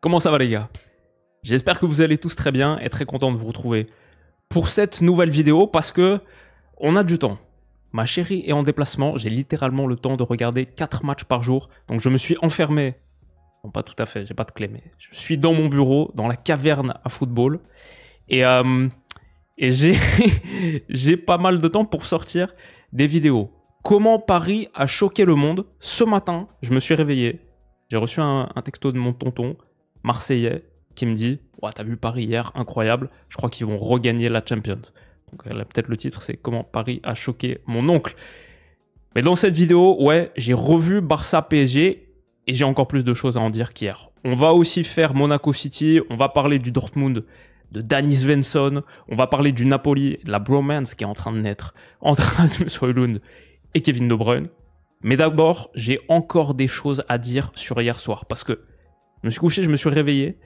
Comment ça va les gars? J'espère que vous allez tous très bien et très content de vous retrouver pour cette nouvelle vidéo parce que on a du temps. Ma chérie est en déplacement, j'ai littéralement le temps de regarder 4 matchs par jour. Donc je me suis enfermé, non pas tout à fait, j'ai pas de clé, mais je suis dans mon bureau, dans la caverne à football. Et j'ai j'ai pas mal de temps pour sortir des vidéos. Comment Paris a choqué le monde? Ce matin, je me suis réveillé, j'ai reçu un texto de mon tonton marseillais qui me dit « Ouais, t'as vu Paris hier, incroyable, je crois qu'ils vont regagner la Champions ». Donc là, peut-être le titre, c'est « Comment Paris a choqué mon oncle ». Mais dans cette vidéo, ouais, j'ai revu Barça-PSG et j'ai encore plus de choses à en dire qu'hier. On va aussi faire Monaco-City, on va parler du Dortmund, de Dani Svensson, on va parler du Napoli, la bromance qui est en train de naître entre Rasmus Højlund et Kevin De Bruyne. Mais d'abord, j'ai encore des choses à dire sur hier soir parce que je me suis couché, je me suis réveillé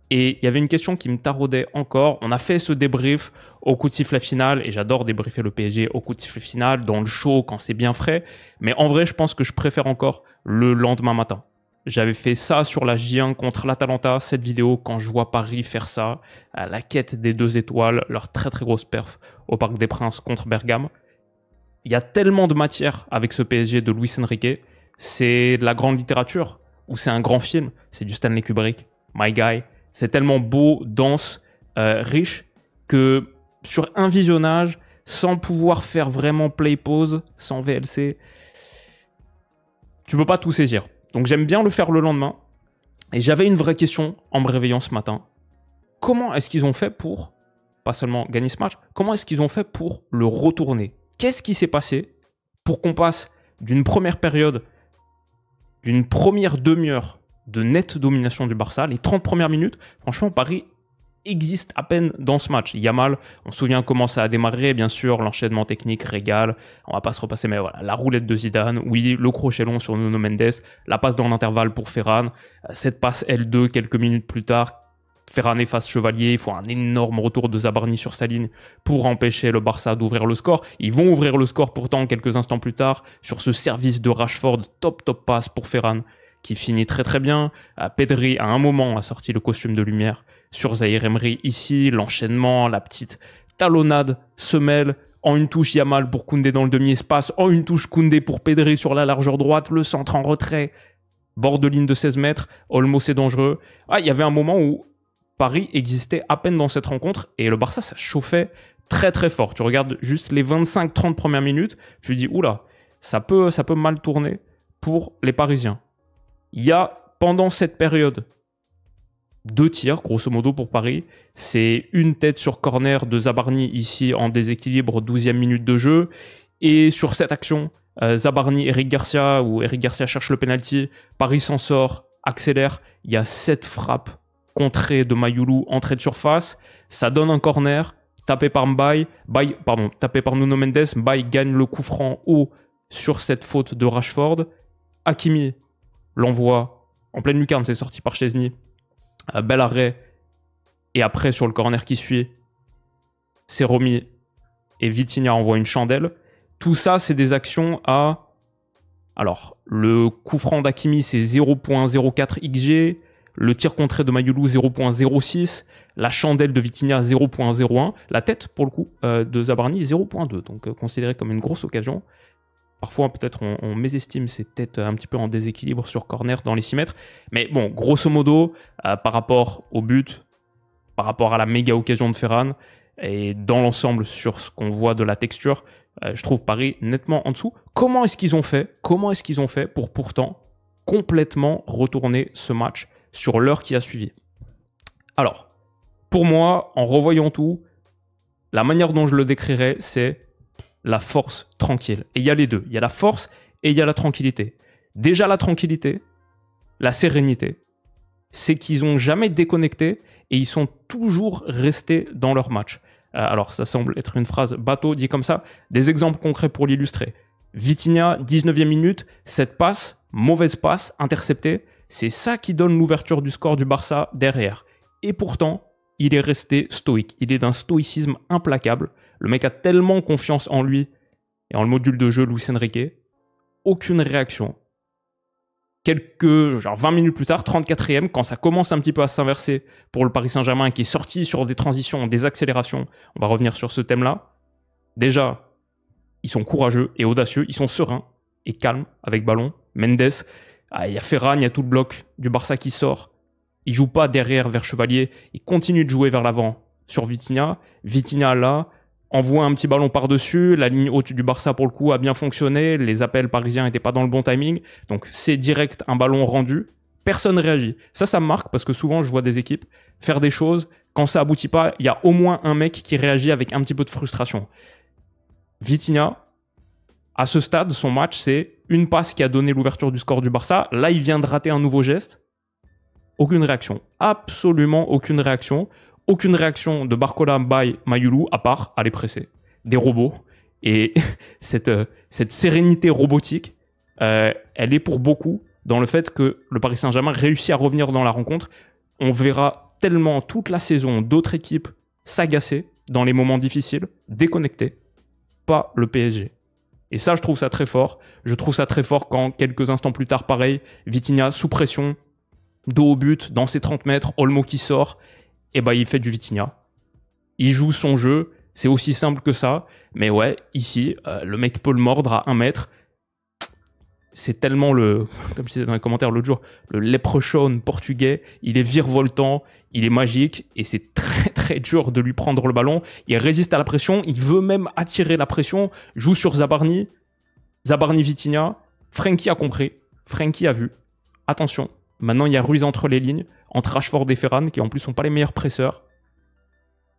et il y avait une question qui me taraudait encore. On a fait ce débrief au coup de sifflet final et j'adore débriefer le PSG au coup de sifflet final, dans le show, quand c'est bien frais. Mais en vrai, je pense que je préfère encore le lendemain matin. J'avais fait ça sur la J1 contre l'Atalanta, cette vidéo, quand je vois Paris faire ça, à la quête des 2 étoiles, leur très très grosse perf au Parc des Princes contre Bergame. Il y a tellement de matière avec ce PSG de Luis Enrique, c'est de la grande littérature, ou c'est un grand film, c'est du Stanley Kubrick, My Guy. C'est tellement beau, dense, riche, que sur un visionnage, sans pouvoir faire vraiment play-pause, sans VLC, tu peux pas tout saisir. Donc j'aime bien le faire le lendemain. Et j'avais une vraie question en me réveillant ce matin. Comment est-ce qu'ils ont fait pour, pas seulement gagner ce match, comment est-ce qu'ils ont fait pour le retourner? Qu'est-ce qui s'est passé pour qu'on passe d'une première période, d'une première demi-heure de nette domination du Barça, les 30 premières minutes, franchement, Paris existe à peine dans ce match. Yamal, on se souvient comment ça a démarré, bien sûr, l'enchaînement technique régale, on va pas se repasser, mais voilà, la roulette de Zidane, oui, le crochet long sur Nuno Mendes, la passe dans l'intervalle pour Ferran, cette passe L2 quelques minutes plus tard, Ferran efface Chevalier, il faut un énorme retour de Zabarni sur sa ligne pour empêcher le Barça d'ouvrir le score. Ils vont ouvrir le score pourtant quelques instants plus tard sur ce service de Rashford, top passe pour Ferran, qui finit très très bien. Pedri, à un moment, a sorti le costume de lumière sur Zahir Emery. Ici, l'enchaînement, la petite talonnade se mêle. En une touche, Yamal pour Koundé dans le demi-espace. En une touche, Koundé pour Pedri sur la largeur droite. Le centre en retrait. Bord de ligne de 16 mètres. Olmo, c'est dangereux. Il y avait un moment où Paris existait à peine dans cette rencontre et le Barça, ça chauffait très très fort. Tu regardes juste les 25-30 premières minutes, tu te dis, oula, ça peut mal tourner pour les Parisiens. Il y a, pendant cette période, 2 tirs, grosso modo, pour Paris. C'est une tête sur corner de Zabarni, ici, en déséquilibre, 12e minute de jeu. Et sur cette action, Zabarni, Eric Garcia, où Eric Garcia cherche le penalty, Paris s'en sort, accélère. Il y a 7 frappes contrées de Mayoulou, entrée de surface. Ça donne un corner, tapé par tapé par Nuno Mendes. Mbaye gagne le coup franc haut sur cette faute de Rashford. Hakimi l'envoie en pleine lucarne, c'est sorti par Chesney. Bel arrêt. Et après, sur le corner qui suit, c'est Romy et Vitinha envoient une chandelle. Tout ça, c'est des actions à... Alors, le coup franc d'Hakimi, c'est 0.04 XG. Le tir contré de Mayoulou, 0.06. La chandelle de Vitinha, 0.01. La tête, pour le coup, de Zabarni, 0.2. Donc, considéré comme une grosse occasion. Parfois, peut-être, on mésestime ces têtes un petit peu en déséquilibre sur corner dans les 6 mètres. Mais bon, grosso modo, par rapport au but, par rapport à la méga occasion de Ferran, et dans l'ensemble sur ce qu'on voit de la texture, je trouve Paris nettement en dessous. Comment est-ce qu'ils ont fait pour pourtant complètement retourner ce match sur l'heure qui a suivi? Alors, pour moi, en revoyant tout, la manière dont je le décrirais, c'est la force tranquille. Et il y a les deux. Il y a la force et il y a la tranquillité. Déjà, la tranquillité, la sérénité, c'est qu'ils n'ont jamais déconnecté et ils sont toujours restés dans leur match. Alors, ça semble être une phrase bateau, dit comme ça. Des exemples concrets pour l'illustrer. Vitinha, 19e minute, cette passe, mauvaise passe, interceptée. C'est ça qui donne l'ouverture du score du Barça derrière. Et pourtant, il est resté stoïque. Il est d'un stoïcisme implacable. Le mec a tellement confiance en lui et en le module de jeu Luis Enrique. Aucune réaction. genre 20 minutes plus tard, 34e, quand ça commence un petit peu à s'inverser pour le Paris Saint-Germain qui est sorti sur des transitions, des accélérations, on va revenir sur ce thème-là. Déjà, ils sont courageux et audacieux, ils sont sereins et calmes avec ballon. Mendes, il y a Ferran, il y a tout le bloc du Barça qui sort. Il joue pas derrière vers Chevalier, il continue de jouer vers l'avant sur Vitinha. Vitinha là, envoie un petit ballon par-dessus, la ligne haute du Barça pour le coup a bien fonctionné, les appels parisiens n'étaient pas dans le bon timing, donc c'est direct un ballon rendu, personne réagit. Ça me marque parce que souvent je vois des équipes faire des choses, quand ça aboutit pas, il y a au moins un mec qui réagit avec un petit peu de frustration. Vitinha, à ce stade, son match, c'est une passe qui a donné l'ouverture du score du Barça, là il vient de rater un nouveau geste, aucune réaction, absolument aucune réaction. Aucune réaction de Barcola by Mayulu, à part aller presser. Des robots. Et cette sérénité robotique, elle est pour beaucoup dans le fait que le Paris Saint-Germain réussit à revenir dans la rencontre. On verra tellement toute la saison d'autres équipes s'agacer dans les moments difficiles, déconnecter. Pas le PSG. Et ça, je trouve ça très fort. Je trouve ça très fort quand, quelques instants plus tard, pareil, Vitinha sous pression, dos au but, dans ses 30 mètres, Olmo qui sort, et il fait du Vitinha. Il joue son jeu, c'est aussi simple que ça. Mais ouais, ici, le mec peut le mordre à 1 mètre. C'est tellement comme je disais dans les commentaires l'autre jour, le leprechaun portugais. Il est virevoltant, il est magique, et c'est très très dur de lui prendre le ballon. Il résiste à la pression, il veut même attirer la pression, joue sur Zabarni. Zabarni Vitinha. Frenkie a compris, Frenkie a vu. Attention, maintenant il y a Ruiz entre les lignes, entre Rashford et Ferran, qui en plus sont pas les meilleurs presseurs.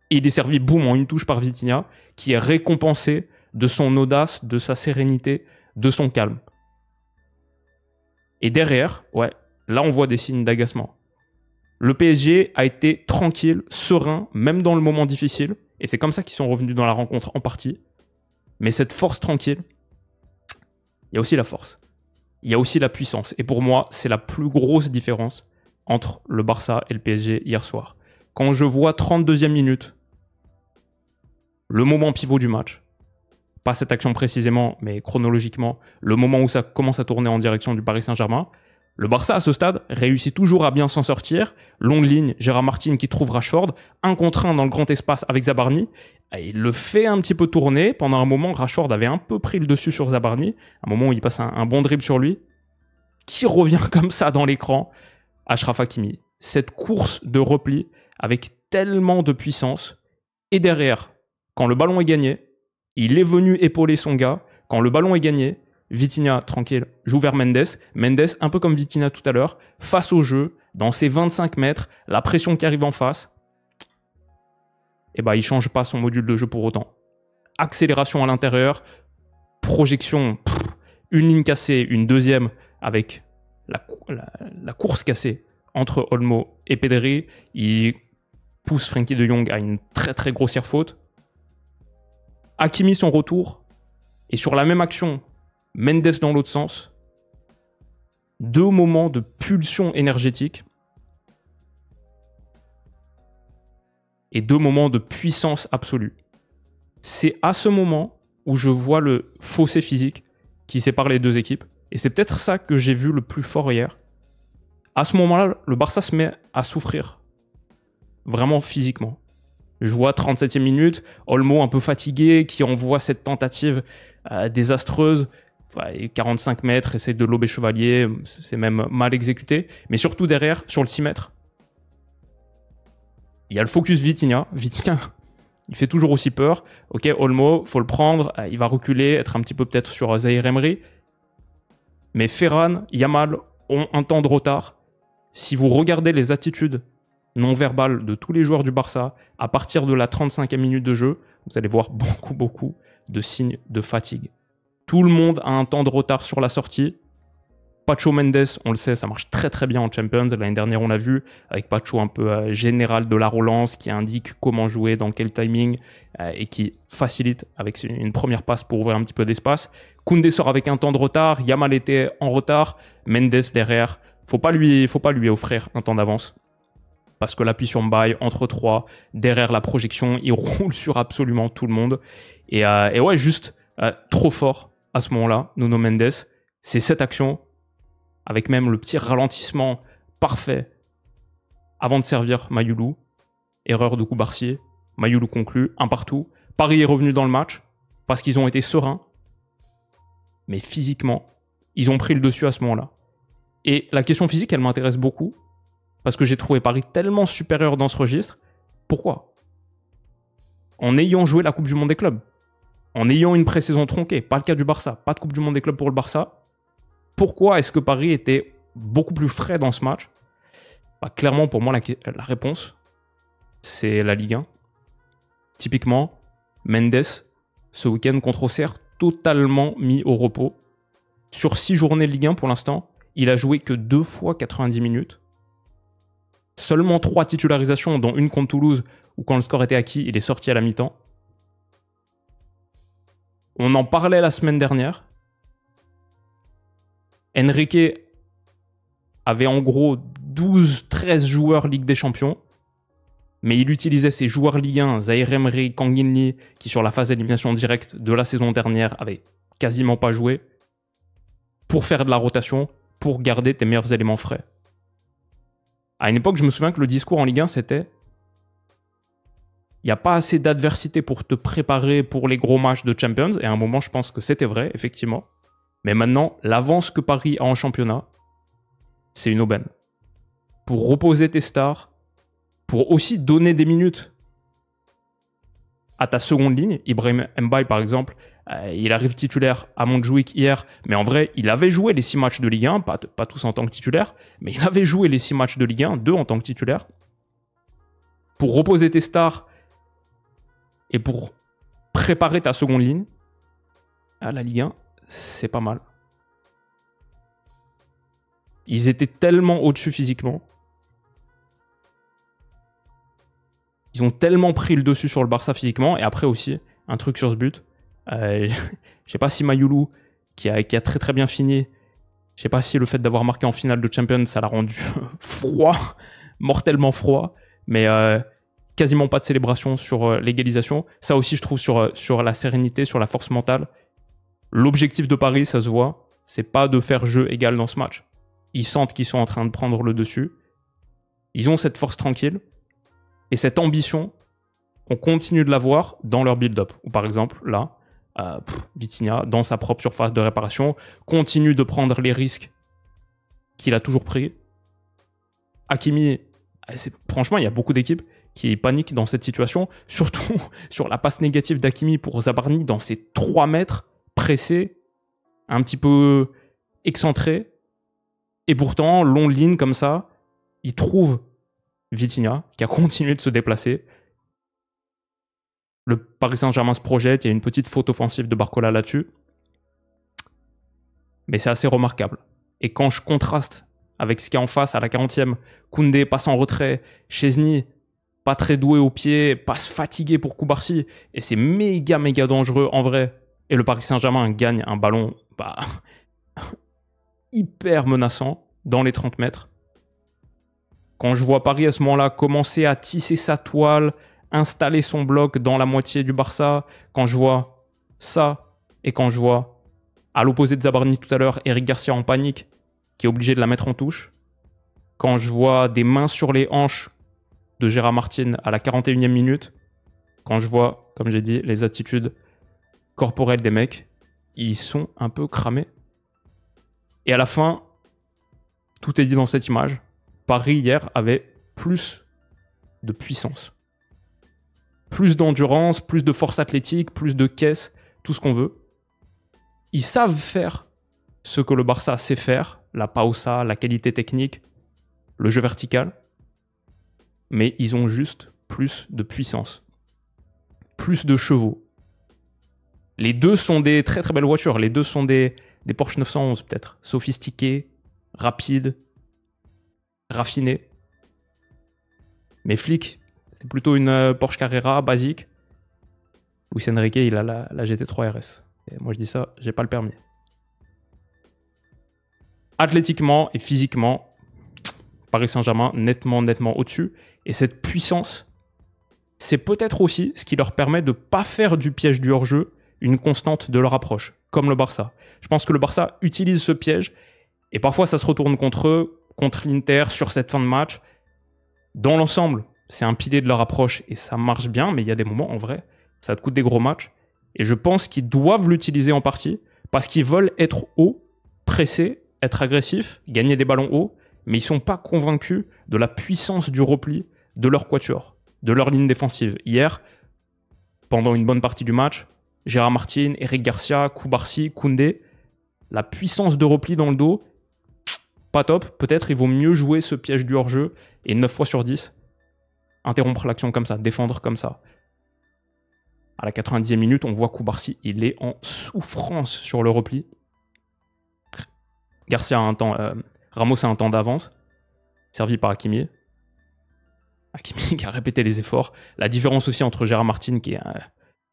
Et il est servi, boum, en une touche par Vitinha, qui est récompensé de son audace, de sa sérénité, de son calme. Et derrière, ouais, là on voit des signes d'agacement. Le PSG a été tranquille, serein, même dans le moment difficile. Et c'est comme ça qu'ils sont revenus dans la rencontre en partie. Mais cette force tranquille, il y a aussi la force. Il y a aussi la puissance. Et pour moi, c'est la plus grosse différence entre le Barça et le PSG hier soir. Quand je vois 32e minute, le moment pivot du match, pas cette action précisément, mais chronologiquement, le moment où ça commence à tourner en direction du Paris Saint-Germain, le Barça à ce stade réussit toujours à bien s'en sortir. Longue ligne, Gérard Martin qui trouve Rashford, 1 contre 1 dans le grand espace avec Zabarni. Et il le fait un petit peu tourner. Pendant un moment, Rashford avait un peu pris le dessus sur Zabarni. Un moment où il passe un bon dribble sur lui. Qui revient comme ça dans l'écran, Achraf Hakimi. Cette course de repli avec tellement de puissance. Et derrière, quand le ballon est gagné, il est venu épauler son gars. Quand le ballon est gagné, Vitinha, tranquille, joue vers Mendes. Mendes, un peu comme Vitinha tout à l'heure, face au jeu, dans ses 25 mètres, la pression qui arrive en face, il ne change pas son module de jeu pour autant. Accélération à l'intérieur, projection, une ligne cassée, une deuxième, avec la course cassée entre Olmo et Pedri. Il pousse Frenkie de Jong à une très très grossière faute. Hakimi son retour, et sur la même action, Mendes dans l'autre sens. 2 moments de pulsion énergétique et 2 moments de puissance absolue. C'est à ce moment où je vois le fossé physique qui sépare les deux équipes. Et c'est peut-être ça que j'ai vu le plus fort hier. À ce moment-là, le Barça se met à souffrir. Vraiment physiquement. Je vois 37e minute, Olmo un peu fatigué, qui envoie cette tentative désastreuse. 45 mètres, essaie de lober Chevalier, c'est même mal exécuté. Mais surtout derrière, sur le 6 mètres, il y a le focus Vitinha. Vitinha, il fait toujours aussi peur. Ok, Olmo, faut le prendre, il va reculer, être un petit peu peut-être sur Zahir Emery. Mais Ferran, Yamal ont un temps de retard. Si vous regardez les attitudes non verbales de tous les joueurs du Barça, à partir de la 35e minute de jeu, vous allez voir beaucoup de signes de fatigue. Tout le monde a un temps de retard sur la sortie. Pacho Mendes, on le sait, ça marche très très bien en Champions. L'année dernière, on l'a vu, avec Pacho un peu général de la relance, qui indique comment jouer, dans quel timing, et qui facilite avec une première passe pour ouvrir un petit peu d'espace. Koundé sort avec un temps de retard, Yamal était en retard, Mendes derrière. Faut pas lui offrir un temps d'avance. Parce que l'appui sur Mbaye, entre 3, derrière la projection, il roule sur absolument tout le monde. Et ouais, juste trop fort à ce moment-là, Nuno Mendes. C'est cette action. avec même le petit ralentissement parfait avant de servir Mayoulou. Erreur de Koubarsi. Mayoulou conclut, 1 partout. Paris est revenu dans le match parce qu'ils ont été sereins. Mais physiquement, ils ont pris le dessus à ce moment-là. Et la question physique, elle m'intéresse beaucoup parce que j'ai trouvé Paris tellement supérieur dans ce registre. Pourquoi? En ayant joué la Coupe du Monde des clubs, en ayant une pré-saison tronquée, pas le cas du Barça, pas de Coupe du Monde des clubs pour le Barça, pourquoi est-ce que Paris était beaucoup plus frais dans ce match? Bah, clairement, pour moi, la réponse, c'est la Ligue 1. Typiquement, Mendes, ce week-end contre Auxerre, totalement mis au repos. Sur 6 journées de Ligue 1 pour l'instant, il a joué que 2 fois 90 minutes. Seulement 3 titularisations, dont une contre Toulouse, où quand le score était acquis, il est sorti à la mi-temps. On en parlait la semaine dernière. Enrique avait en gros 12-13 joueurs Ligue des Champions, mais il utilisait ses joueurs Ligue 1, Zaïre Emery, Kang In Lee, qui sur la phase d'élimination directe de la saison dernière avaient quasiment pas joué, pour faire de la rotation, pour garder tes meilleurs éléments frais. À une époque, je me souviens que le discours en Ligue 1, c'était il n'y a pas assez d'adversité pour te préparer pour les gros matchs de Champions. Et à un moment, je pense que c'était vrai, effectivement. Mais maintenant, l'avance que Paris a en championnat, c'est une aubaine. Pour reposer tes stars, pour aussi donner des minutes à ta seconde ligne. Ibrahim Mbaye, par exemple, il arrive titulaire à Montjuic hier, mais en vrai, il avait joué les 6 matchs de Ligue 1, pas tous en tant que titulaire, mais il avait joué les 6 matchs de Ligue 1, 2 en tant que titulaire. Pour reposer tes stars et pour préparer ta seconde ligne, à la Ligue 1, c'est pas mal. Ils étaient tellement au-dessus physiquement. Ils ont tellement pris le dessus sur le Barça physiquement. Et après aussi, un truc sur ce but. Je sais pas si Mayoulou, qui a très très bien fini, je sais pas si le fait d'avoir marqué en finale de Champions, ça l'a rendu froid, mortellement froid. Mais quasiment pas de célébration sur l'égalisation. Ça aussi, je trouve, sur la sérénité, sur la force mentale. L'objectif de Paris, ça se voit, c'est pas de faire jeu égal dans ce match. Ils sentent qu'ils sont en train de prendre le dessus. Ils ont cette force tranquille. Et cette ambition, on continue de la voir dans leur build-up. Ou par exemple, là, Vitinha, dans sa propre surface de réparation, continue de prendre les risques qu'il a toujours pris. Hakimi, franchement, il y a beaucoup d'équipes qui paniquent dans cette situation. Surtout sur la passe négative d'Hakimi pour Zabarni dans ses 3 mètres, pressé, un petit peu excentré. Et pourtant, long ligne comme ça, il trouve Vitinha, qui a continué de se déplacer. Le Paris Saint-Germain se projette, il y a une petite faute offensive de Barcola là-dessus. Mais c'est assez remarquable. Et quand je contraste avec ce qu'il y a en face, à la 40e, Koundé passe en retrait, Chesney, pas très doué au pied, passe fatigué pour Koubarsi, et c'est méga dangereux en vrai. Et le Paris Saint-Germain gagne un ballon hyper menaçant dans les 30 mètres. Quand je vois Paris à ce moment-là commencer à tisser sa toile, installer son bloc dans la moitié du Barça, quand je vois ça, et quand je vois, à l'opposé de Zabarni tout à l'heure, Eric Garcia en panique, qui est obligé de la mettre en touche, quand je vois des mains sur les hanches de Gérard Martin à la 41e minute, quand je vois, comme j'ai dit, les attitudes corporelles des mecs, ils sont un peu cramés. Et à la fin, tout est dit dans cette image. Paris, hier, avait plus de puissance. Plus d'endurance, plus de force athlétique, plus de caisse, tout ce qu'on veut. Ils savent faire ce que le Barça sait faire, la pausa, la qualité technique, le jeu vertical. Mais ils ont juste plus de puissance. Plus de chevaux. Les deux sont des très très belles voitures. Les deux sont des Porsche 911 peut-être. Sophistiqués, rapides, raffinés. Mais Flick, c'est plutôt une Porsche Carrera basique. Luis Enrique, il a la GT3 RS. Et moi je dis ça, j'ai pas le permis. Athlétiquement et physiquement, Paris Saint-Germain nettement au-dessus. Et cette puissance, c'est peut-être aussi ce qui leur permet de ne pas faire du piège du hors-jeu une constante de leur approche, comme le Barça. Je pense que le Barça utilise ce piège Et parfois, ça se retourne contre eux, contre l'Inter, sur cette fin de match. Dans l'ensemble, c'est un pilier de leur approche et ça marche bien, mais il y a des moments, en vrai, ça te coûte des gros matchs. Et je pense qu'ils doivent l'utiliser en partie parce qu'ils veulent être hauts, pressés, être agressifs, gagner des ballons hauts, mais ils ne sont pas convaincus de la puissance du repli de leur quatuor, de leur ligne défensive. Hier, pendant une bonne partie du match, Gérard Martin, Eric Garcia, Koubarsi, Koundé, la puissance de repli dans le dos, pas top. Peut-être il vaut mieux jouer ce piège du hors-jeu et 9 fois sur 10, interrompre l'action comme ça, défendre comme ça. À la 90e minute, on voit Koubarsi, il est en souffrance sur le repli. Garcia a un temps, Ramos a un temps d'avance, servi par Hakimi. Hakimi qui a répété les efforts. La différence aussi entre Gérard Martin, qui est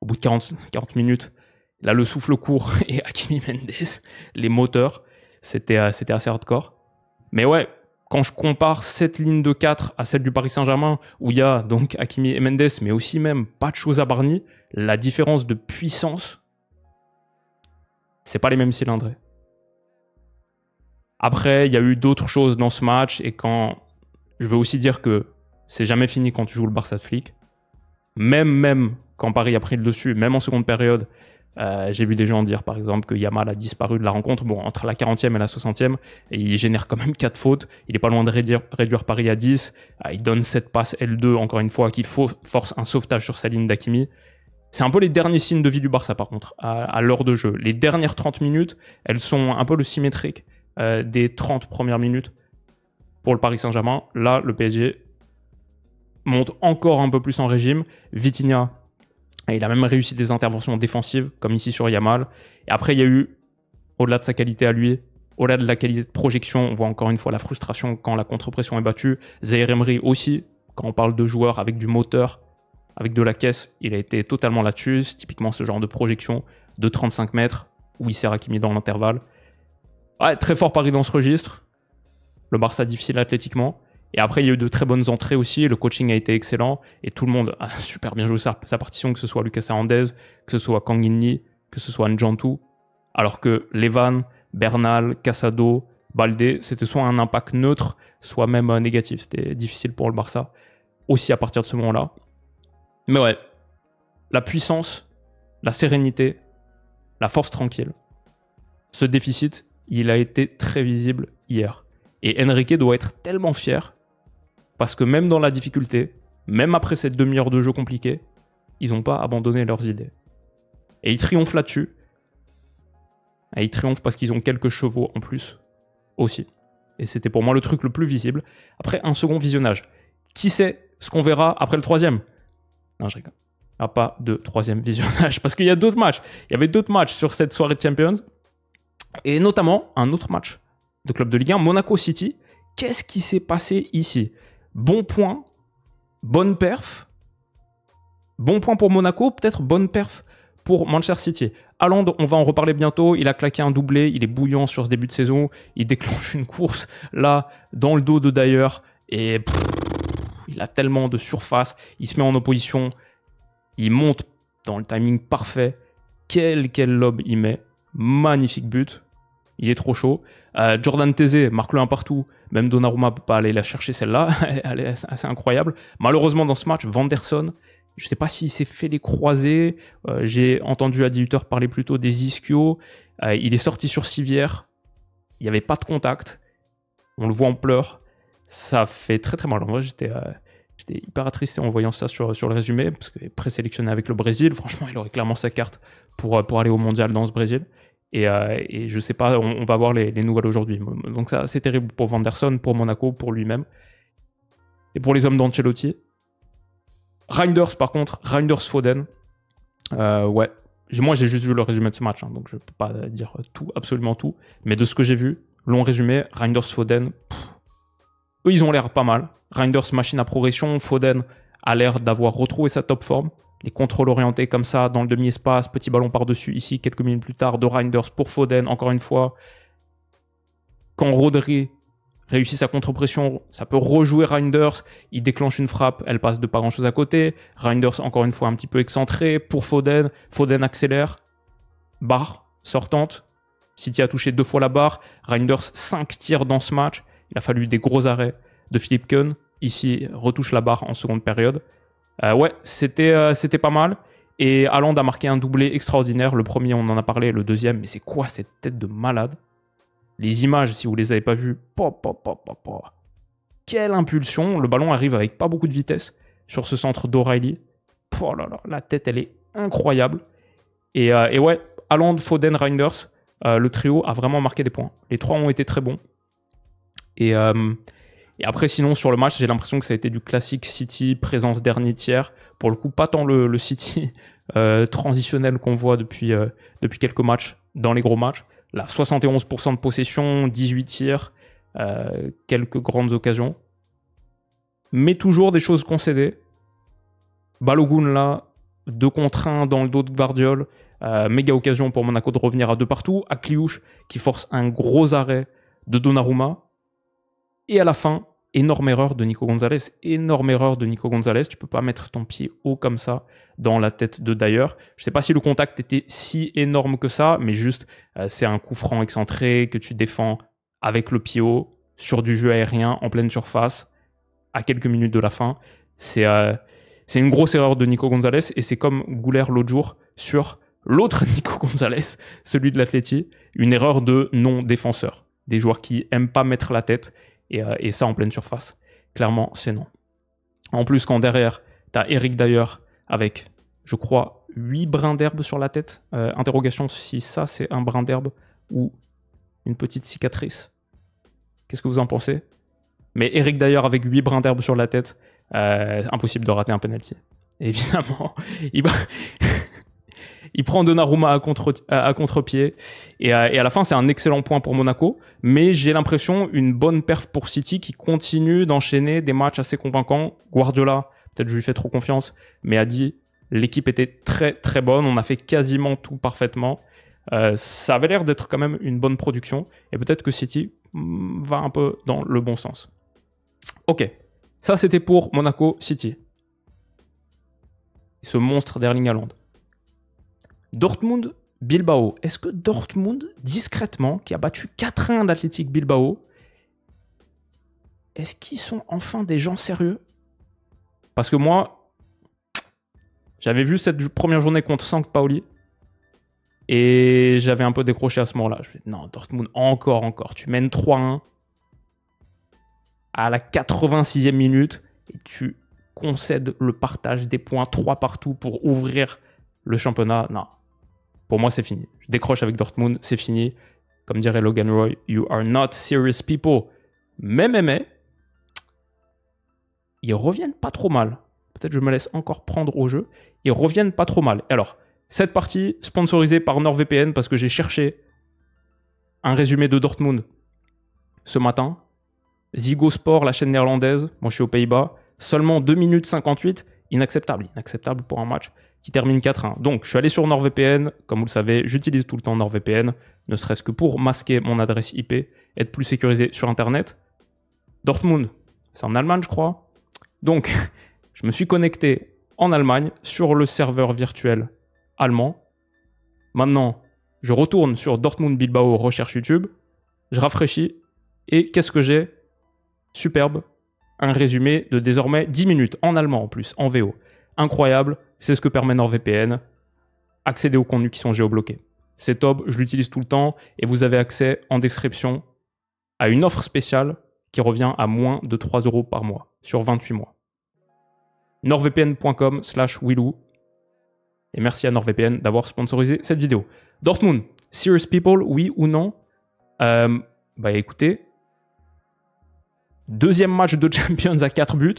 au bout de 40 minutes, il a le souffle court, et Hakimi Mendes, les moteurs, c'était assez hardcore. Mais ouais, quand je compare cette ligne de 4 à celle du Paris Saint-Germain, où il y a donc Hakimi et Mendes, mais aussi même pas de choses à Barny, la différence de puissance, c'est pas les mêmes cylindrés. Après, il y a eu d'autres choses dans ce match, et quand je veux aussi dire que c'est jamais fini quand tu joues le Barça de Flick. Même quand Paris a pris le dessus, même en seconde période, j'ai vu des gens dire par exemple que Yamal a disparu de la rencontre. Bon, entre la 40e et la 60e, et il génère quand même 4 fautes. Il est pas loin de réduire Paris à 10. Il donne cette passe L2, encore une fois, qui force un sauvetage sur sa ligne d'Hakimi. C'est un peu les derniers signes de vie du Barça, par contre, à l'heure de jeu. Les dernières 30 minutes, elles sont un peu le symétrique des 30 premières minutes pour le Paris Saint-Germain. Là, le PSG monte encore un peu plus en régime. Vitinha, il a même réussi des interventions défensives, comme ici sur Yamal. Et après, il y a eu, au-delà de sa qualité à lui, au-delà de la qualité de projection, on voit encore une fois la frustration quand la contre-pression est battue. Zaïre Emery aussi, quand on parle de joueurs avec du moteur, avec de la caisse, il a été totalement là-dessus. C'est typiquement ce genre de projection de 35 mètres, où il sert Hakimi dans l'intervalle. Ouais, très fort Paris dans ce registre. Le Barça difficile athlétiquement. Et après, il y a eu de très bonnes entrées aussi. Le coaching a été excellent. Et tout le monde a super bien joué sa partition, que ce soit Lucas Hernandez, que ce soit Kang In-lee, que ce soit Njantou. Alors que Levan, Bernal, Casado, Baldé, c'était soit un impact neutre, soit même négatif. C'était difficile pour le Barça, aussi à partir de ce moment-là. Mais ouais, la puissance, la sérénité, la force tranquille. Ce déficit, il a été très visible hier. Et Enrique doit être tellement fier parce que même dans la difficulté, même après cette demi-heure de jeu compliquée, ils n'ont pas abandonné leurs idées. Et ils triomphent là-dessus. Et ils triomphent parce qu'ils ont quelques chevaux en plus aussi. Et c'était pour moi le truc le plus visible. Après un second visionnage. Qui sait ce qu'on verra après le troisième? Non, je rigole. Il n'y a pas de troisième visionnage parce qu'il y a d'autres matchs. Il y avait d'autres matchs sur cette soirée de Champions. Et notamment un autre match de club de Ligue 1, Monaco City. Qu'est-ce qui s'est passé ici? Bon point, bonne perf. Bon point pour Monaco, peut-être bonne perf pour Manchester City. Haaland, on va en reparler bientôt. Il a claqué un doublé, il est bouillant sur ce début de saison. Il déclenche une course là, dans le dos de Dyer. Et il a tellement de surface. Il se met en opposition. Il monte dans le timing parfait. Quel lob il met. Magnifique but. Il est trop chaud. Jordan Teze marque le 1 partout. Même Donnarumma ne peut pas aller la chercher celle-là. Elle est assez incroyable. Malheureusement, dans ce match, Vanderson, je ne sais pas s'il s'est fait les croisés. J'ai entendu Adi Hutter parler plutôt des ischios. Il est sorti sur civière. Il n'y avait pas de contact. On le voit en pleurs. Ça fait très très mal. En vrai, j'étais hyper attristé en voyant ça sur le résumé. Parce qu'il est présélectionné avec le Brésil. Franchement, il aurait clairement sa carte pour aller au mondial dans ce Brésil. Et je sais pas, on va voir les nouvelles aujourd'hui. Donc ça, c'est terrible pour Vanderson, pour Monaco, pour lui-même. Et pour les hommes d'Ancelotti. Reinders, par contre, Reinders Foden. Ouais, moi j'ai juste vu le résumé de ce match, hein, donc je peux pas dire tout, absolument tout. Mais de ce que j'ai vu, long résumé, Reinders Foden, eux ils ont l'air pas mal. Reinders machine à progression, Foden a l'air d'avoir retrouvé sa top forme. Les contrôles orientés comme ça, dans le demi-espace, petit ballon par-dessus, ici, quelques minutes plus tard, de Reinders pour Foden, encore une fois. Quand Rodri réussit sa contre-pression, ça peut rejouer Reinders, il déclenche une frappe, elle passe de pas grand-chose à côté. Reinders, encore une fois, un petit peu excentré pour Foden. Foden accélère, barre, sortante. City a touché 2 fois la barre, Reinders 5 tirs dans ce match, il a fallu des gros arrêts de Philippe Keun, ici retouche la barre en seconde période. Ouais, c'était pas mal. Et Haaland a marqué un doublé extraordinaire. Le premier, on en a parlé, le deuxième, mais c'est quoi cette tête de malade? Les images, si vous les avez pas vues, quelle impulsion. Le ballon arrive avec pas beaucoup de vitesse sur ce centre d'O'Reilly. Oh là là, la tête, elle est incroyable. Et ouais, Haaland, Foden, Reinders, le trio a vraiment marqué des points. Les trois ont été très bons. Et après, sinon, sur le match, j'ai l'impression que ça a été du classique City, présence dernier tiers. Pour le coup, pas tant le City transitionnel qu'on voit depuis quelques matchs, dans les gros matchs. Là, 71% de possession, 18 tirs, quelques grandes occasions. Mais toujours des choses concédées. Balogun, là, 2 contre 1 dans le dos de Gvardiol. Méga occasion pour Monaco de revenir à 2 partout. Akliouche qui force un gros arrêt de Donnarumma. Et à la fin, énorme erreur de Nico Gonzalez. Énorme erreur de Nico Gonzalez. Tu peux pas mettre ton pied haut comme ça dans la tête de Dyer. Je sais pas si le contact était si énorme que ça, mais juste c'est un coup franc excentré que tu défends avec le pied haut sur du jeu aérien en pleine surface à quelques minutes de la fin. C'est une grosse erreur de Nico Gonzalez et c'est comme Gouler l'autre jour sur l'autre Nico Gonzalez, celui de l'Atleti, une erreur de non-défenseur. Des joueurs qui aiment pas mettre la tête. Et ça en pleine surface. Clairement, c'est non. En plus, quand derrière, tu as Eric Dyer avec, je crois, 8 brins d'herbe sur la tête. Interrogation si ça, c'est un brin d'herbe ou une petite cicatrice. Qu'est-ce que vous en pensez? Mais Eric Dyer avec 8 brins d'herbe sur la tête, impossible de rater un penalty. Évidemment, il prend Donnarumma à contre-pied. Et à la fin, c'est un excellent point pour Monaco. Mais j'ai l'impression une bonne perf pour City qui continue d'enchaîner des matchs assez convaincants. Guardiola, peut-être je lui fais trop confiance, mais a dit l'équipe était très très bonne. On a fait quasiment tout parfaitement. Ça avait l'air d'être quand même une bonne production. Et peut-être que City va un peu dans le bon sens. Ok, ça c'était pour Monaco City. Ce monstre d'Erling Haaland. Dortmund, Bilbao. Est-ce que Dortmund, discrètement, qui a battu 4-1 l'Athletic Bilbao, est-ce qu'ils sont enfin des gens sérieux? Parce que moi, j'avais vu cette première journée contre St. Pauli et j'avais un peu décroché à ce moment-là. Je me dis, non, Dortmund, encore. Tu mènes 3-1 à la 86e minute et tu concèdes le partage des points 3 partout pour ouvrir le championnat. Non. Pour moi, c'est fini. Je décroche avec Dortmund, c'est fini. Comme dirait Logan Roy, you are not serious people. Mais, ils reviennent pas trop mal. Peut-être que je me laisse encore prendre au jeu. Ils reviennent pas trop mal. Alors, cette partie sponsorisée par NordVPN parce que j'ai cherché un résumé de Dortmund ce matin. Ziggo Sport, la chaîne néerlandaise. Moi, je suis aux Pays-Bas. Seulement 2 minutes 58. Inacceptable pour un match qui termine 4-1. Donc, je suis allé sur NordVPN. Comme vous le savez, j'utilise tout le temps NordVPN, ne serait-ce que pour masquer mon adresse IP, être plus sécurisé sur Internet. Dortmund, c'est en Allemagne, je crois. Donc, je me suis connecté en Allemagne sur le serveur virtuel allemand. Maintenant, je retourne sur Dortmund Bilbao, recherche YouTube. Je rafraîchis. Et qu'est-ce que j'ai? Superbe. Un résumé de désormais 10 minutes, en allemand en plus, en VO. Incroyable, c'est ce que permet NordVPN. Accéder aux contenus qui sont géobloqués. C'est top, je l'utilise tout le temps et vous avez accès en description à une offre spéciale qui revient à moins de 3 € par mois sur 28 mois. nordvpn.com/Willou. Et merci à NordVPN d'avoir sponsorisé cette vidéo. Dortmund, serious people, oui ou non? Écoutez, deuxième match de Champions à 4 buts.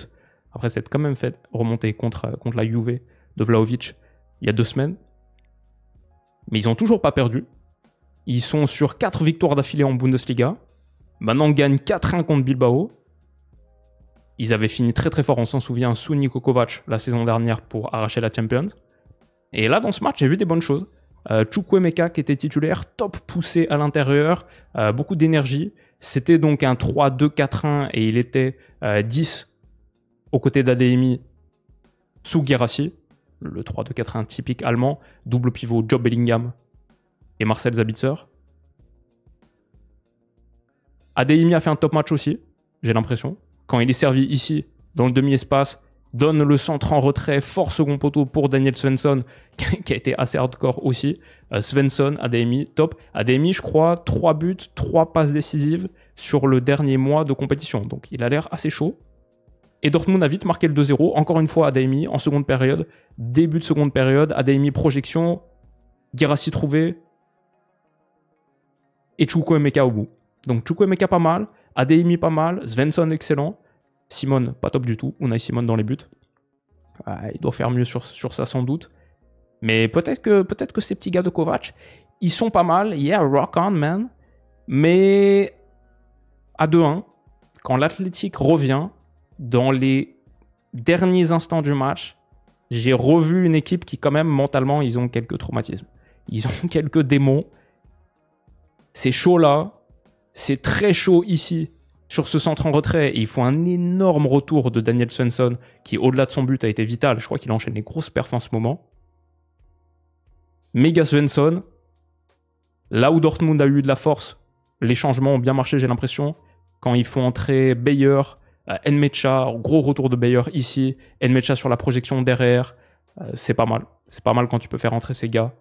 Après, c'est quand même fait remonter contre la Juve de Vlahovic il y a 2 semaines. Mais ils n'ont toujours pas perdu. Ils sont sur 4 victoires d'affilée en Bundesliga. Maintenant, ils gagnent 4-1 contre Bilbao. Ils avaient fini très très fort, on s'en souvient, sous Niko Kovac la saison dernière pour arracher la Champions. Et là, dans ce match, j'ai vu des bonnes choses. Chukwuemeka qui était titulaire, top poussé à l'intérieur, beaucoup d'énergie. C'était donc un 3-2-4-1 et il était 10 aux côtés d'Adeyemi sous Guirassy. Le 3-2-4-1 typique allemand, double pivot Job Bellingham et Marcel Sabitzer. Adeyemi a fait un top match aussi, j'ai l'impression. Quand il est servi ici, dans le demi-espace, donne le centre en retrait, fort second poteau pour Daniel Svensson, qui a été assez hardcore aussi. Svensson, Adeyemi, top. Adeyemi, je crois, 3 buts, 3 passes décisives sur le dernier mois de compétition. Donc il a l'air assez chaud. Et Dortmund a vite marqué le 2-0. Encore une fois, Adeyemi en seconde période. Début de seconde période, Adeyemi projection, Guirassy trouvé, et Chukwuemeka au bout. Donc Chukwuemeka pas mal, Adeyemi pas mal, Svensson excellent, Simon pas top du tout, Unai Simon dans les buts. Il doit faire mieux sur ça sans doute. Mais peut-être que ces petits gars de Kovac, ils sont pas mal. Yeah, rock on, man. Mais à 2-1, quand l'Athletic revient, dans les derniers instants du match, j'ai revu une équipe qui, quand même, mentalement, ils ont quelques traumatismes. Ils ont quelques démons. C'est chaud là. C'est très chaud ici, sur ce centre en retrait. Et il faut un énorme retour de Daniel Svensson, qui, au-delà de son but, a été vital. Je crois qu'il enchaîne les grosses perfs en ce moment. Méga Svensson. Là où Dortmund a eu de la force, les changements ont bien marché, j'ai l'impression. Quand ils font entrer Bayer, Nmecha, gros retour de Bayer ici. Nmecha sur la projection derrière. C'est pas mal. C'est pas mal quand tu peux faire entrer ces gars.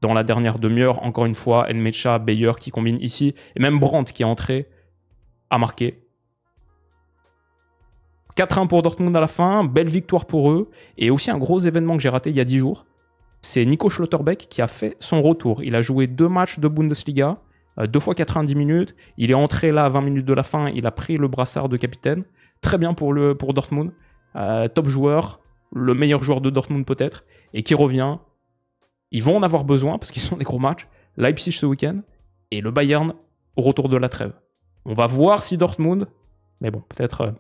Dans la dernière demi-heure, encore une fois, Nmecha, Bayer qui combine ici. Et même Brandt qui est entré, a marqué. 4-1 pour Dortmund à la fin. Belle victoire pour eux. Et aussi un gros événement que j'ai raté il y a 10 jours. C'est Nico Schlotterbeck qui a fait son retour. Il a joué 2 matchs de Bundesliga. 2 fois 90 minutes. Il est entré là à 20 minutes de la fin. Il a pris le brassard de capitaine. Très bien pour Dortmund. Top joueur. Le meilleur joueur de Dortmund peut-être. Et qui revient. Ils vont en avoir besoin parce qu'ils sont des gros matchs. Leipzig ce week-end. Et le Bayern au retour de la trêve. On va voir si Dortmund... Mais bon, peut-être...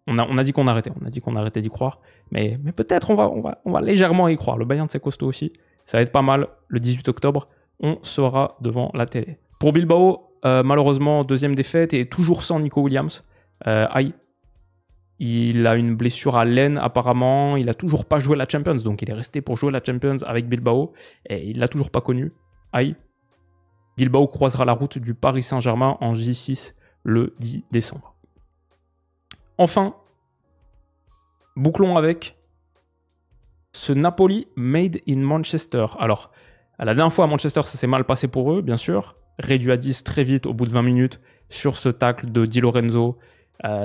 On a dit qu'on arrêtait. On a dit qu'on arrêtait d'y croire. Mais peut-être on va légèrement y croire. Le Bayern, c'est costaud aussi. Ça va être pas mal. Le 18 octobre, on sera devant la télé. Pour Bilbao, malheureusement, deuxième défaite et toujours sans Nico Williams. Il a une blessure à l'aine apparemment. Il a toujours pas joué la Champions. Donc il est resté pour jouer la Champions avec Bilbao. Et il l'a toujours pas connu. Bilbao croisera la route du Paris Saint-Germain en J6 le 10 décembre. Enfin, bouclons avec ce Napoli made in Manchester. Alors, la dernière fois à Manchester, ça s'est mal passé pour eux, bien sûr. Réduit à 10 très vite au bout de 20 minutes sur ce tacle de Di Lorenzo,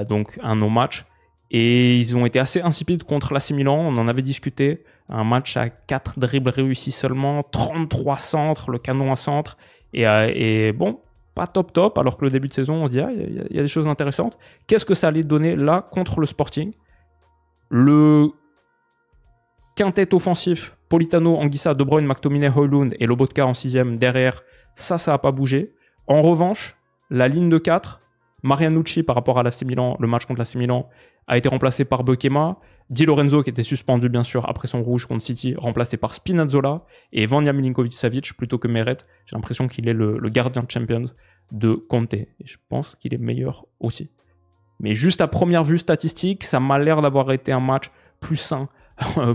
donc un no-match. Et ils ont été assez insipides contre l'AC Milan, on en avait discuté. Un match à 4 dribbles réussis seulement, 33 centres, le canon à centre. Et bon, pas top, alors que le début de saison, on se dit, il y a des choses intéressantes. Qu'est-ce que ça allait donner là contre le Sporting? Le quintet offensif, Politano, Anguissa, De Bruyne, McTominay, Højlund et Lobotka en 6ème derrière, ça n'a pas bougé. En revanche, la ligne de 4, Marianucci par rapport à l'AC Milan, le match contre l'AC Milan, a été remplacé par Beukema. Di Lorenzo, qui était suspendu bien sûr après son rouge contre City, remplacé par Spinazzola. Et Vanja Milinkovic-Savic plutôt que Meret. J'ai l'impression qu'il est le gardien de Champions de Conte. Et je pense qu'il est meilleur aussi. Mais juste à première vue statistique, ça m'a l'air d'avoir été un match plus sain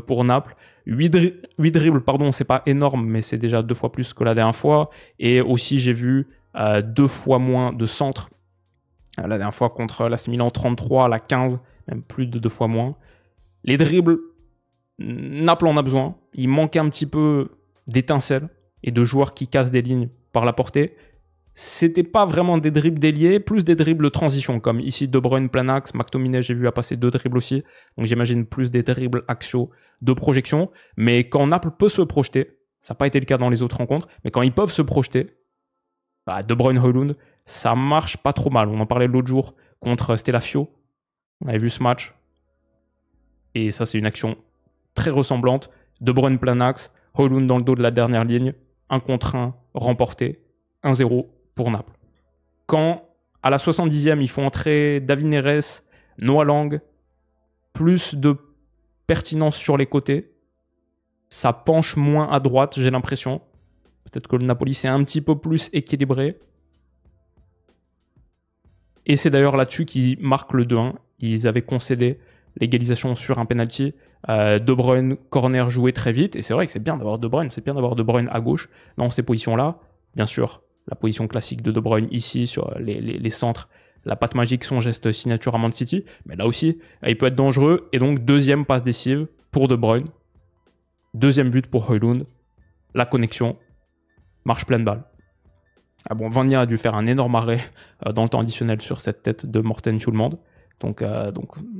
pour Naples. 8 dribbles, pardon, c'est pas énorme, mais c'est déjà 2 fois plus que la dernière fois. Et aussi, j'ai vu 2 fois moins de centres. La dernière fois contre l'AC Milan, 33, la 15, même plus de 2 fois moins. Les dribbles, Naples en a besoin. Il manque un petit peu d'étincelles et de joueurs qui cassent des lignes par la portée. C'était pas vraiment des dribbles déliés, plus des dribbles de transition, comme ici De Bruyne plein axe, McTominay j'ai vu a passer 2 dribbles aussi, donc j'imagine plus des dribbles axiaux de projection. Mais quand Naples peut se projeter, ça n'a pas été le cas dans les autres rencontres, mais quand ils peuvent se projeter, De Bruyne, Højlund, ça marche pas trop mal. On en parlait l'autre jour contre Stelafio, on avait vu ce match, et ça c'est une action très ressemblante. De Bruyne plein axe, Højlund dans le dos de la dernière ligne, 1 contre 1 remporté, 1-0 pour Naples. Quand, à la 70e, ils font entrer David Neres, Noah Lang, plus de pertinence sur les côtés, ça penche moins à droite, j'ai l'impression. Peut-être que le Napoli, c'est un petit peu plus équilibré. Et c'est d'ailleurs là-dessus qu'ils marquent le 2-1. Ils avaient concédé l'égalisation sur un penalty. De Bruyne, corner joué très vite. Et c'est vrai que c'est bien d'avoir De Bruyne. C'est bien d'avoir De Bruyne à gauche dans ces positions-là. Bien sûr, la position classique de Bruyne ici, sur les centres, la patte magique, son geste signature à Man City. Mais là aussi, il peut être dangereux. Et donc, deuxième passe décisive pour De Bruyne. Deuxième but pour Højlund. La connexion. Marche pleine balle. Ah bon, Vania a dû faire un énorme arrêt dans le temps additionnel sur cette tête de Morten Hjulmand. Donc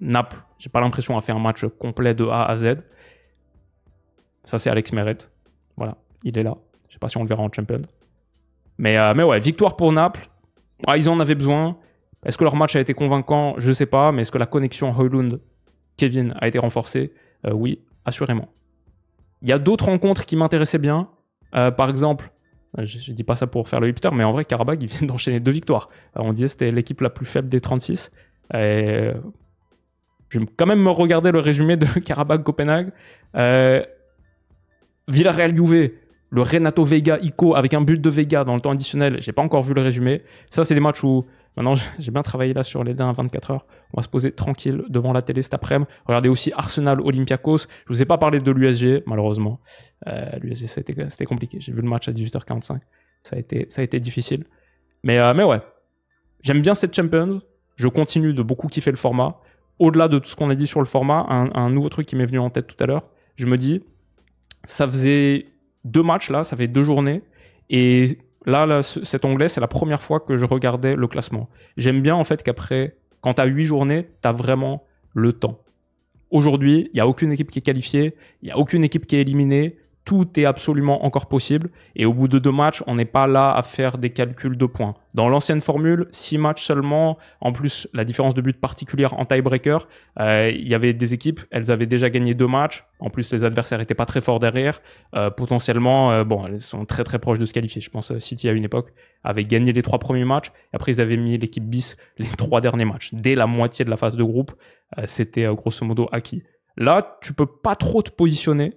Naples, j'ai pas l'impression, a fait un match complet de A à Z. Ça, c'est Alex Meret. Voilà, il est là. Je sais pas si on le verra en Champions. Mais ouais, victoire pour Naples. Ah, ils en avaient besoin. Est-ce que leur match a été convaincant? Je sais pas. Mais est-ce que la connexion Højlund-Kevin a été renforcée? Oui, assurément. Il y a d'autres rencontres qui m'intéressaient bien. Par exemple, je dis pas ça pour faire le hipster, mais en vrai, Karabakh, ils viennent d'enchaîner 2 victoires. On disait que c'était l'équipe la plus faible des 36. Je vais quand même me regarder le résumé de Karabakh-Copenhague. Villarreal-Juve, le Renato Vega-Ico avec un but de Vega dans le temps additionnel. J'ai pas encore vu le résumé. Ça, c'est des matchs où maintenant j'ai bien travaillé là sur les dernières 24 heures. On va se poser tranquille devant la télé cet après-midi. Regardez aussi Arsenal-Olympiakos. Je vous ai pas parlé de l'USG, malheureusement. L'USG, c'était compliqué. J'ai vu le match à 18h45. Ça a été difficile. Mais ouais, j'aime bien cette Champions. Je continue de beaucoup kiffer le format. Au-delà de tout ce qu'on a dit sur le format, un nouveau truc qui m'est venu en tête tout à l'heure. Je me dis, ça faisait 2 matchs là, ça fait 2 journées. Et là, cet onglet, c'est la première fois que je regardais le classement. J'aime bien en fait qu'après, quand tu as 8 journées, tu as vraiment le temps. Aujourd'hui, il n'y a aucune équipe qui est qualifiée, il n'y a aucune équipe qui est éliminée. Tout est absolument encore possible. Et au bout de 2 matchs, on n'est pas là à faire des calculs de points. Dans l'ancienne formule, 6 matchs seulement. En plus, la différence de but particulière en tiebreaker. Il y avait des équipes, elles avaient déjà gagné 2 matchs. En plus, les adversaires n'étaient pas très forts derrière. Potentiellement, bon, elles sont très très proches de se qualifier. Je pense City à une époque avait gagné les 3 premiers matchs. Et après, ils avaient mis l'équipe bis les 3 derniers matchs. Dès la moitié de la phase de groupe, c'était grosso modo acquis. Là, tu peux pas trop te positionner.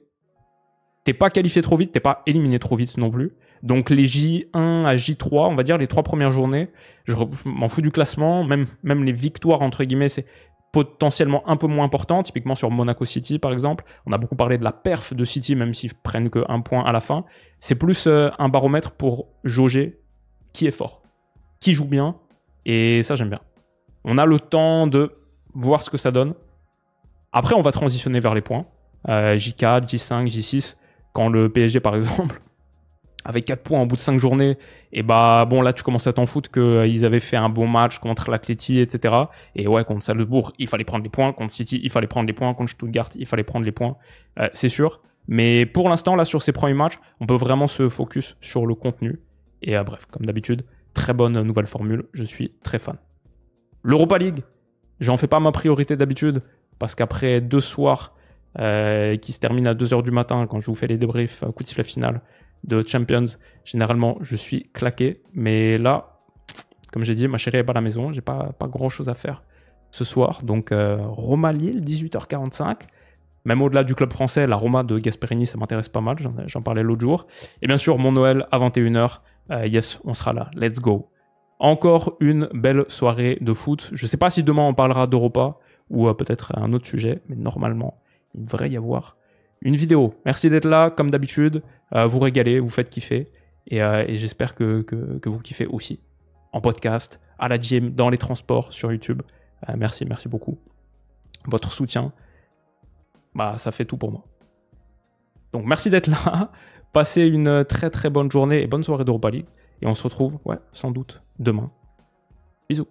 T'es pas qualifié trop vite, t'es pas éliminé trop vite non plus. Donc les J1 à J3, on va dire les 3 premières journées, je m'en fous du classement, même les victoires entre guillemets, c'est potentiellement un peu moins important, typiquement sur Monaco City par exemple. On a beaucoup parlé de la perf de City, même s'ils prennent que 1 point à la fin. C'est plus un baromètre pour jauger qui est fort, qui joue bien, et ça j'aime bien. On a le temps de voir ce que ça donne. Après on va transitionner vers les points. J4, J5, J6. Quand le PSG, par exemple, avait 4 points au bout de 5 journées, et bah bon, là, tu commences à t'en foutre qu'ils avaient fait un bon match contre l'Atleti, etc. Et ouais, contre Salzbourg, il fallait prendre les points. Contre City, il fallait prendre les points. Contre Stuttgart, il fallait prendre les points. C'est sûr. Mais pour l'instant, là, sur ces premiers matchs, on peut vraiment se focus sur le contenu. Et bref, comme d'habitude, très bonne nouvelle formule. Je suis très fan. L'Europa League, j'en fais pas ma priorité d'habitude, parce qu'après 2 soirs qui se termine à 2h du matin quand je vous fais les débriefs, coup de sifflet final de Champions, généralement je suis claqué, mais là, comme j'ai dit, ma chérie est pas à la maison, j'ai pas grand chose à faire ce soir, donc Roma-Lille, 18h45, même au-delà du club français, la Roma de Gasperini, ça m'intéresse pas mal, j'en parlais l'autre jour, et bien sûr mon Noël à 21h, yes, on sera là, let's go. Encore une belle soirée de foot, je sais pas si demain on parlera d'Europa, ou peut-être un autre sujet, mais normalement, il devrait y avoir une vidéo. Merci d'être là, comme d'habitude. Vous régalez, vous faites kiffer. Et j'espère que vous kiffez aussi. En podcast, à la gym, dans les transports, sur YouTube. Merci beaucoup. Votre soutien, ça fait tout pour moi. Donc merci d'être là. Passez une très très bonne journée et bonne soirée d'Europa League. Et on se retrouve, sans doute, demain. Bisous.